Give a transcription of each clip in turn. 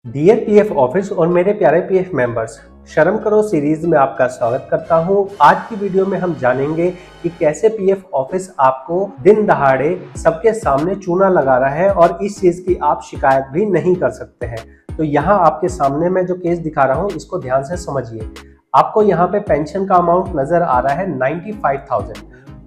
Dear PF office और मेरे प्यारे पीएफ मेंबर्स, शर्म करो सीरीज में आपका स्वागत करता हूं। आज की वीडियो में हम जानेंगे कि कैसे पीएफ ऑफिस आपको दिन दहाड़े सबके सामने चूना लगा रहा है और इस चीज की आप शिकायत भी नहीं कर सकते हैं। तो यहाँ आपके सामने मैं जो केस दिखा रहा हूँ इसको ध्यान से समझिए। आपको यहाँ पे पेंशन का अमाउंट नजर आ रहा है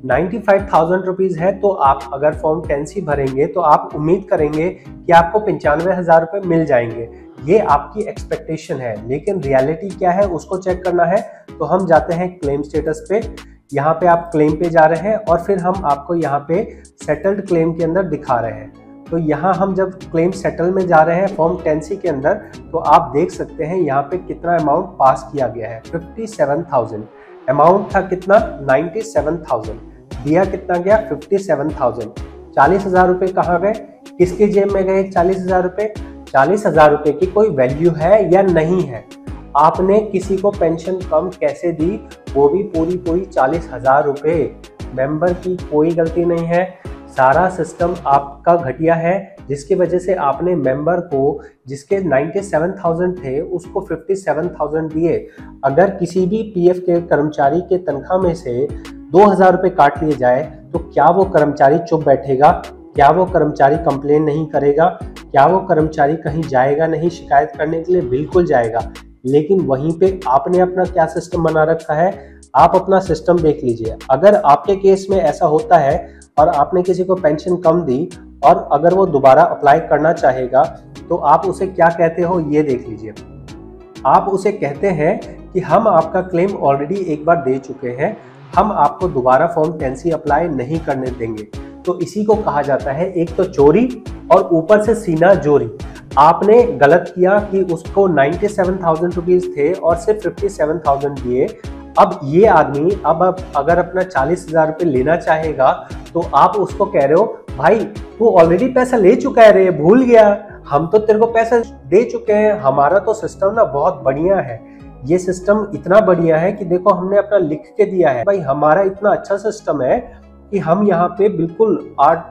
95,000 रुपीज है। तो आप अगर फॉर्म 10C भरेंगे तो आप उम्मीद करेंगे कि आपको 95,000 रुपए मिल जाएंगे। ये आपकी एक्सपेक्टेशन है, लेकिन रियलिटी क्या है उसको चेक करना है। तो हम जाते हैं क्लेम स्टेटस पे। यहाँ पे आप क्लेम पे जा रहे हैं और फिर हम आपको यहाँ पे सेटल्ड क्लेम के अंदर दिखा रहे हैं। तो यहाँ हम जब क्लेम सेटल में जा रहे हैं फॉर्म 10C के अंदर, तो आप देख सकते हैं यहाँ पे कितना अमाउंट पास किया गया है। 57,000 अमाउंट था, कितना 97,000, दिया कितना गया 57,000। 40,000 रुपए कहाँ गए, किसके जेब में गए 40,000 रुपए? 40,000 रुपए की कोई वैल्यू है या नहीं है? आपने किसी को पेंशन कम कैसे दी, वो भी पूरी 40,000 रुपए। मेंबर की कोई गलती नहीं है, सारा सिस्टम आपका घटिया है, जिसकी वजह से आपने मेंबर को जिसके 97,000 थे उसको 57,000 दिए। अगर किसी भी पीएफ के कर्मचारी के तनख्वाह में से 2,000 रुपए काट लिए जाए तो क्या वो कर्मचारी चुप बैठेगा? क्या वो कर्मचारी कंप्लेन नहीं करेगा? क्या वो कर्मचारी कहीं जाएगा नहीं शिकायत करने के लिए? बिल्कुल जाएगा। लेकिन वहीं पे आपने अपना क्या सिस्टम बना रखा है, आप अपना सिस्टम देख लीजिए। अगर आपके केस में ऐसा होता है और आपने किसी को पेंशन कम दी और अगर वो दोबारा अप्लाई करना चाहेगा तो आप उसे क्या कहते हो ये देख लीजिए। आप उसे कहते हैं कि हम आपका क्लेम ऑलरेडी एक बार दे चुके हैं, हम आपको दोबारा फॉर्म 10C अप्लाई नहीं करने देंगे। तो इसी को कहा जाता है एक तो चोरी और ऊपर से सीना जोरी। आपने गलत किया कि उसको 97,000 रुपीज थे और सिर्फ 57,000 दिए। अब ये आदमी अब अगर अपना 40,000 रुपये लेना चाहेगा तो आप उसको कह रहे हो भाई तू ऑलरेडी पैसा ले चुका है रे, भूल गया, हम तो तेरे को पैसा दे चुके हैं। हमारा तो सिस्टम ना बहुत बढ़िया है, ये सिस्टम इतना बढ़िया है कि देखो हमने अपना लिख के दिया है। भाई हमारा इतना अच्छा सिस्टम है कि हम यहाँ पे बिल्कुल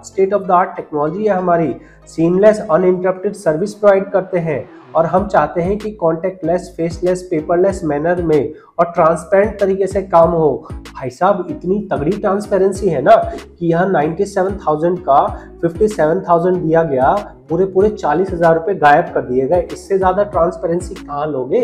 state of the art technology है हमारी, सीमलेस अनइंटरप्टेड सर्विस प्रोवाइड करते हैं और हम चाहते हैं कि कॉन्टेक्टलेस, फेसलेस, पेपरलेस मैनर में और ट्रांसपेरेंट तरीके से काम हो। भाई साहब इतनी तगड़ी ट्रांसपेरेंसी है ना कि यहाँ 97,000 का 57,000 दिया गया, पूरे 40,000 रुपए गायब कर दिए गए। इससे ज्यादा ट्रांसपेरेंसी कहाँ लोगे?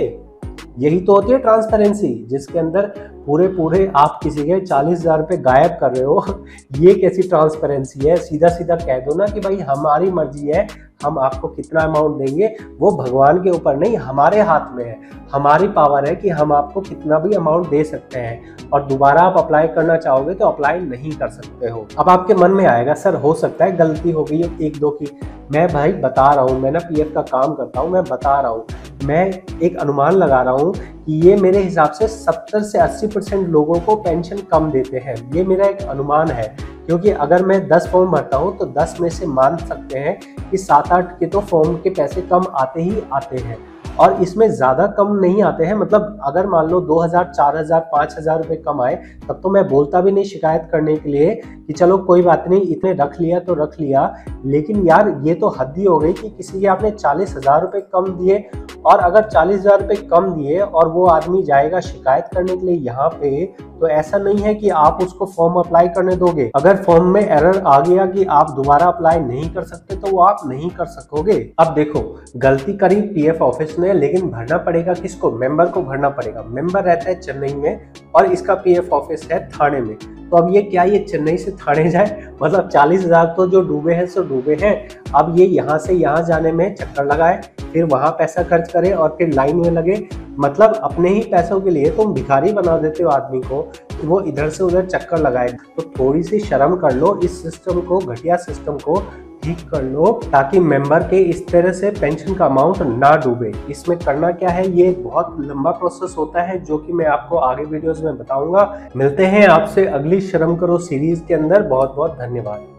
यही तो होती है ट्रांसपेरेंसी, जिसके अंदर पूरे आप किसी के 40,000 रुपए गायब कर रहे हो। ये कैसी ट्रांसपेरेंसी है? सीधा सीधा कह दो ना कि भाई हमारी मर्जी है, हम आपको कितना अमाउंट देंगे वो भगवान के ऊपर नहीं, हमारे हाथ में है। हमारी पावर है कि हम आपको कितना भी अमाउंट दे सकते हैं और दोबारा आप अप्लाई करना चाहोगे तो अप्लाई नहीं कर सकते हो। अब आपके मन में आएगा सर हो सकता है गलती हो गई एक दो की। मैं भाई बता रहा हूँ, मैं ना पीएफ का काम करता हूँ, मैं बता रहा हूँ, मैं एक अनुमान लगा रहा हूँ कि ये मेरे हिसाब से 70 से 80% लोगों को पेंशन कम देते हैं। ये मेरा एक अनुमान है, क्योंकि अगर मैं 10 फॉर्म भरता हूँ तो 10 में से मान सकते हैं कि 7-8 के तो फॉर्म के पैसे कम आते ही आते हैं और इसमें ज़्यादा कम नहीं आते हैं। मतलब अगर मान लो 2,000, 4,000, 5,000 रुपये कम आए तब तो मैं बोलता भी नहीं शिकायत करने के लिए कि चलो कोई बात नहीं, इतने रख लिया तो रख लिया। लेकिन यार ये तो हद ही हो गई कि किसी के आपने 40,000 रुपये कम दिए और अगर 40,000 रुपये कम दिए और वो आदमी जाएगा शिकायत करने के लिए यहाँ पे, तो ऐसा नहीं है कि आप उसको फॉर्म अप्लाई करने दोगे। अगर फॉर्म में एरर आ गया कि आप दोबारा अप्लाई नहीं कर सकते तो वो आप नहीं कर सकोगे। अब देखो गलती करी पीएफ ऑफिस ने, लेकिन भरना पड़ेगा किसको? मेंबर को भरना पड़ेगा। मेंबर रहता है चेन्नई में और इसका पीएफ ऑफिस है थाने में। तो अब ये क्या ये चेन्नई से थाने जाए? मतलब 40,000 तो जो डूबे हैं सो डूबे हैं। अब ये यहाँ से यहाँ जाने में चक्कर लगाए, फिर वहां पैसा खर्च करे और फिर लाइन में लगे। मतलब अपने ही पैसों के लिए तुम भिखारी बना देते हो आदमी को, तो वो इधर से उधर चक्कर लगाए। तो थोड़ी सी शर्म कर लो, इस सिस्टम को, घटिया सिस्टम को ठीक कर लो ताकि मेंबर के इस तरह से पेंशन का अमाउंट ना डूबे। इसमें करना क्या है, ये बहुत लंबा प्रोसेस होता है जो कि मैं आपको आगे वीडियोस में बताऊंगा। मिलते हैं आपसे अगली शर्म करो सीरीज के अंदर। बहुत बहुत धन्यवाद।